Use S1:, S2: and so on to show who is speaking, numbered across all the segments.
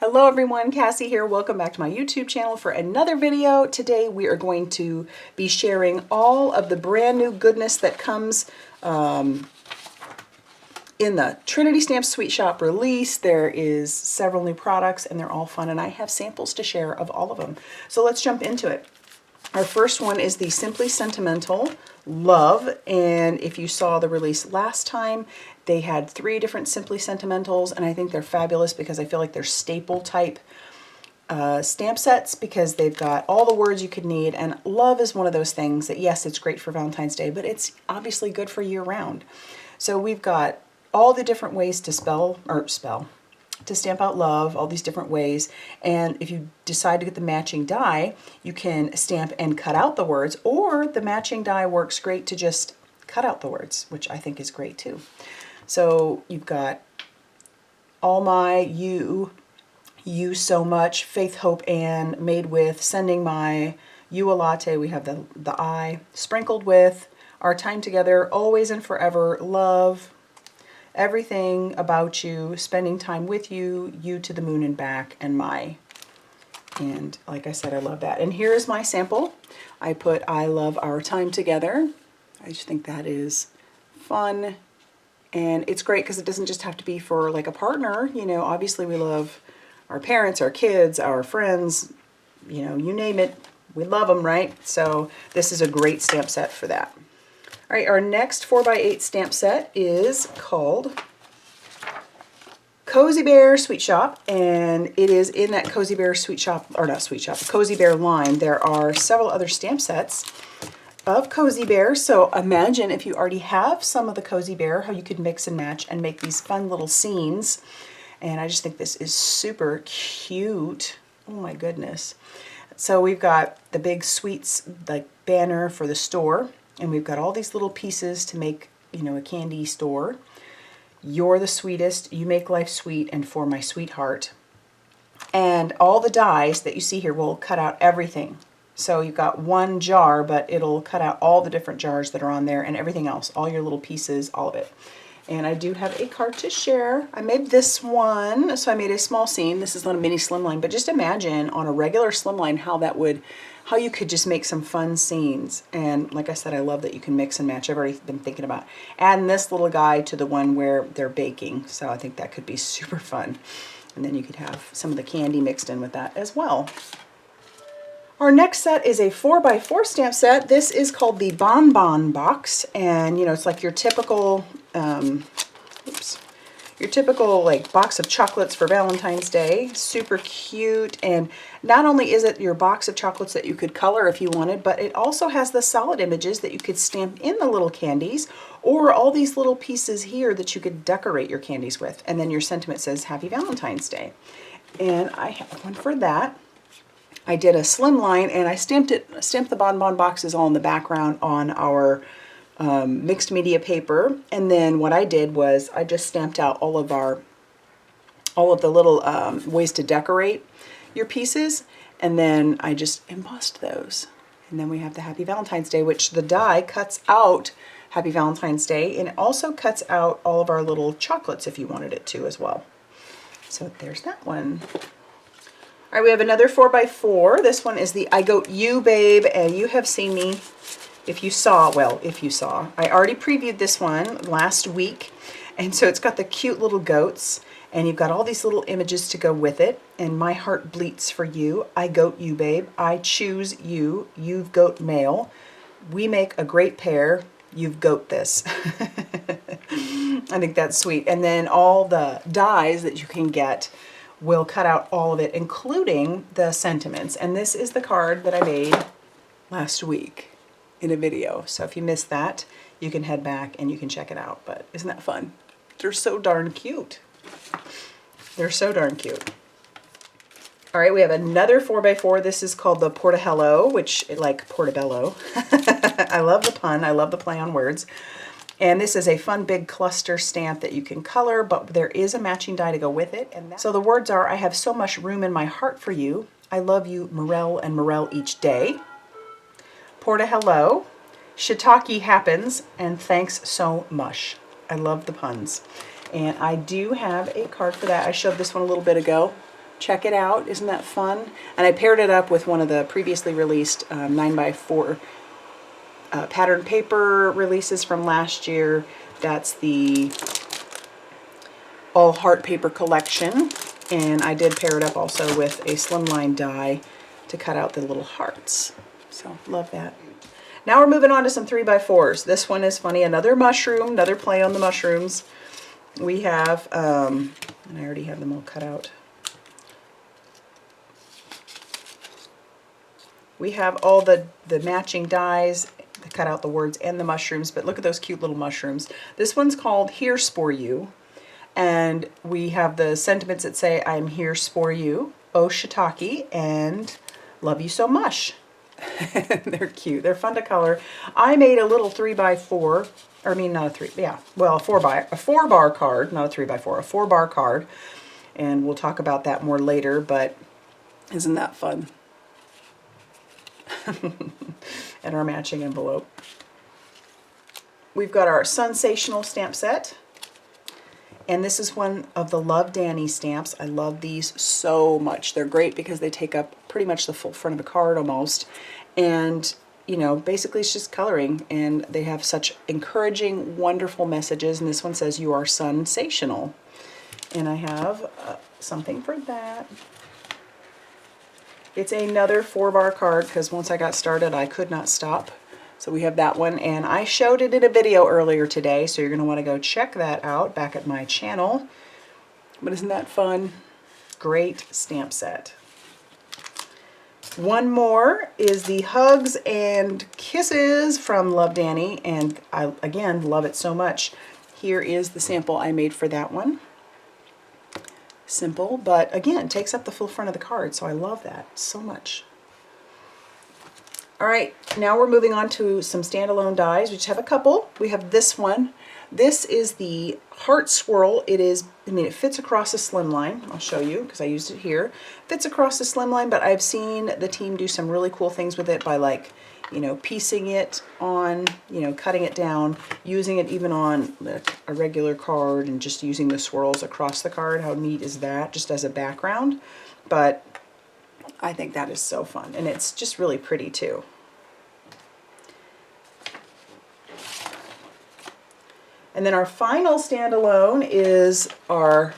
S1: Hello everyone, Cassie here. Welcome back to my YouTube channel for another video. Today we are going to be sharing all of the brand new goodness that comes in the Trinity Stamp Sweet Shop release. There is several new products and they're all fun, and I have samples to share of all of them. So let's jump into it. Our first one is the Simply Sentimental Love, and if you saw the release last time, they had 3 different Simply Sentimentals, and I think they're fabulous because I feel like they're staple type stamp sets because they've got all the words you could need, and love is one of those things that, yes, it's great for Valentine's Day, but it's obviously good for year round. So we've got all the different ways to to stamp out love, all these different ways. And if you decide to get the matching die, you can stamp and cut out the words, or the matching die works great to just cut out the words, which I think is great too. So you've got All My, You So Much, Faith, Hope, and Made With, Sending My, You a Latte, we have the I, Sprinkled With, Our Time Together, Always and Forever, Love, Everything About You, Spending Time With You, You to the Moon and Back, and My. And like I said, I love that. And here's my sample. I put I Love Our Time Together. I just think that is fun. And it's great because it doesn't just have to be for like a partner. You know, obviously we love our parents, our kids, our friends, you know, you name it. We love them, right? So this is a great stamp set for that. All right, our next 4x8 stamp set is called Cozy Bear Sweet Shop, and it is in that Cozy Bear Sweet Shop, or not Sweet Shop, Cozy Bear line. There are several other stamp sets of Cozy Bear, so imagine if you already have some of the Cozy Bear, how you could mix and match and make these fun little scenes. And I just think this is super cute. Oh my goodness. So we've got the big sweets, like banner for the store. And we've got all these little pieces to make, you know, a candy store. You're the sweetest, you make life sweet, and for my sweetheart. And all the dies that you see here will cut out everything. So you've got one jar, but it'll cut out all the different jars that are on there and everything else, all your little pieces, all of it. And I do have a card to share. I made this one, so I made a small scene. This is not a mini slimline, but just imagine on a regular slimline how you could just make some fun scenes. And like I said, I love that you can mix and match. I've already been thinking about adding this little guy to the one where they're baking. So I think that could be super fun. And then you could have some of the candy mixed in with that as well. Our next set is a 4x4 stamp set. This is called the Bon Bon Box, and you know, it's like your typical, like box of chocolates for Valentine's Day. Super cute, and not only is it your box of chocolates that you could color if you wanted, but it also has the solid images that you could stamp in the little candies, or all these little pieces here that you could decorate your candies with. And then your sentiment says Happy Valentine's Day. And I have one for that. I did a slim line, and I stamped the Bon Bon boxes all in the background on our mixed media paper. And then what I did was I just stamped out all of the little ways to decorate your pieces, and then I just embossed those. And then we have the Happy Valentine's Day, which the die cuts out Happy Valentine's Day, and it also cuts out all of our little chocolates if you wanted it to as well. So there's that one. All right, we have another 4x4. This one is the I Goat You, Babe, and you have seen me, if you saw, I already previewed this one last week, and so it's got the cute little goats, and you've got all these little images to go with it, and my heart bleats for you, I goat you, babe, I choose you, you've goat male, we make a great pair, you've goat this. I think that's sweet. And then all the dies that you can get will cut out all of it, including the sentiments. And this is the card that I made last week in a video. So if you missed that, you can head back and you can check it out. But isn't that fun? They're so darn cute. They're so darn cute. All right, we have another 4x4. This is called the Portobello, which like Portobello. I love the pun. I love the play on words. And this is a fun big cluster stamp that you can color, but there is a matching die to go with it. And so the words are, I have so much room in my heart for you. I love you, Morel and Morel each day. Portobello, shiitake happens, and thanks so much. I love the puns. And I do have a card for that. I showed this one a little bit ago. Check it out. Isn't that fun? And I paired it up with one of the previously released 9x4 pattern paper releases from last year. That's the All Heart Paper Collection. And I did pair it up also with a slimline die to cut out the little hearts. So love that. Now we're moving on to some 3x4s. This one is funny. Another mushroom, another play on the mushrooms. We have, and I already have them all cut out. We have all the matching dies, cut out the words and the mushrooms, but look at those cute little mushrooms. This one's called Here For You, and we have the sentiments that say, I'm here for you, oh shiitake, and love you so much. They're cute. They're fun to color. I made a little 3x4, or I mean not a 3, yeah, well a 4-bar card, not a 3x4, a 4-bar card, and we'll talk about that more later, but isn't that fun? And our matching envelope. We've got our Sensational stamp set, and this is one of the Love Danny stamps. I love these so much. They're great because they take up pretty much the full front of a card almost, and you know, basically it's just coloring, and they have such encouraging, wonderful messages. And this one says, you are sensational, and I have something for that. It's another 4-bar card because once I got started, I could not stop. So we have that one, and I showed it in a video earlier today, so you're going to want to go check that out back at my channel. But isn't that fun? Great stamp set. One more is the Hugs and Kisses from Love Danny, and I, again, love it so much. Here is the sample I made for that one. Simple, but again, takes up the full front of the card, so I love that so much. All right, now we're moving on to some standalone dies. We just have a couple. We have this one. This is the Heart Swirl. It is, I mean, it fits across a slimline. I'll show you because I used it here. Fits across a slimline, but I've seen the team do some really cool things with it by, like, you know, piecing it on, you know, cutting it down, using it even on a regular card, and just using the swirls across the card. How neat is that, just as a background? But I think that is so fun, and it's just really pretty too. And then our final standalone is our,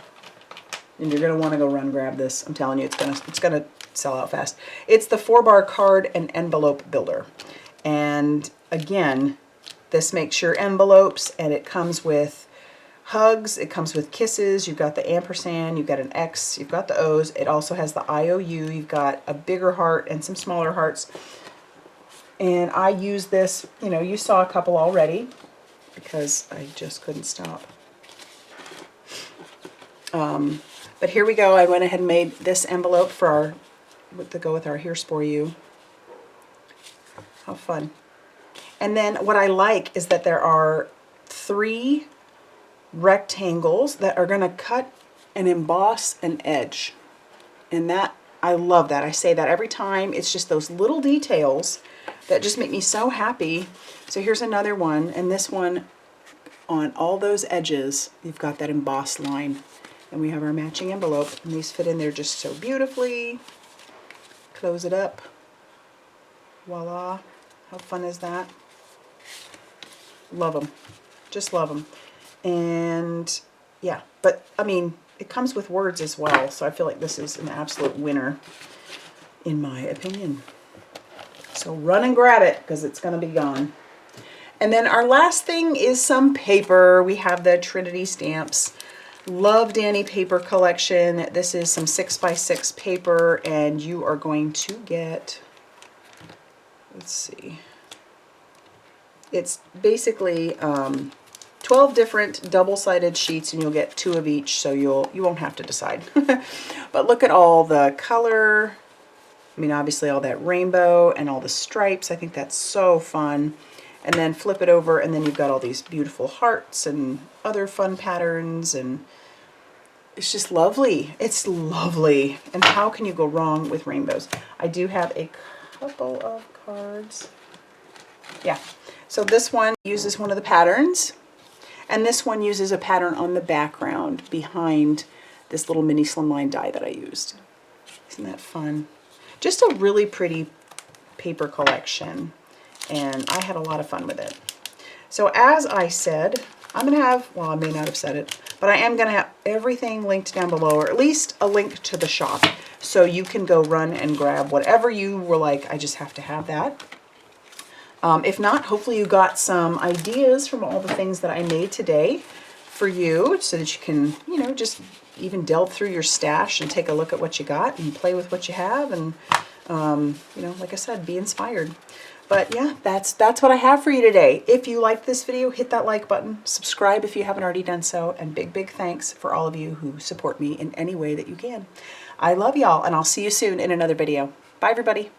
S1: and you're gonna want to go run grab this. I'm telling you, it's gonna sell out fast. It's the 4-bar card and envelope builder. And again, this makes your envelopes, and it comes with hugs, it comes with kisses, you've got the ampersand, you've got an X, you've got the O's, it also has the IOU, you've got a bigger heart and some smaller hearts. And I use this, you know, you saw a couple already because I just couldn't stop. But here we go. I went ahead and made this envelope for our, to go with our Here's For You. How fun. And then what I like is that there are 3 rectangles that are going to cut and emboss an edge. And that, I love that. I say that every time. It's just those little details that just make me so happy. So here's another one, and this one, on all those edges, you've got that embossed line. And we have our matching envelope, and these fit in there just so beautifully. Close it up. Voila. How fun is that? Love them. Just love them. And yeah, but I mean, it comes with words as well, so I feel like this is an absolute winner in my opinion. So run and grab it because it's going to be gone. And then our last thing is some paper. We have the Trinity stamps. Love Danny paper collection. This is some 6x6 paper, and you are going to get, let's see, it's basically 12 different double-sided sheets, and you'll get 2 of each, so you won't have to decide. But look at all the color. I mean, obviously all that rainbow and all the stripes. I think that's so fun. And then flip it over, and then you've got all these beautiful hearts and other fun patterns, and it's just lovely. It's lovely. And how can you go wrong with rainbows? I do have a couple of cards. Yeah. So this one uses one of the patterns, and this one uses a pattern on the background behind this little mini slimline die that I used. Isn't that fun? Just a really pretty paper collection, and I had a lot of fun with it. So as I said, I'm going to have, well, I may not have said it, but I am going to have everything linked down below, or at least a link to the shop, so you can go run and grab whatever you were like, I just have to have that. If not, hopefully you got some ideas from all the things that I made today for you, so that you can, you know, just even delve through your stash and take a look at what you got and play with what you have, and you know, like I said, be inspired. But yeah, that's what I have for you today. If you liked this video, hit that like button, subscribe if you haven't already done so, and big thanks for all of you who support me in any way that you can. I love y'all, and I'll see you soon in another video. Bye, everybody.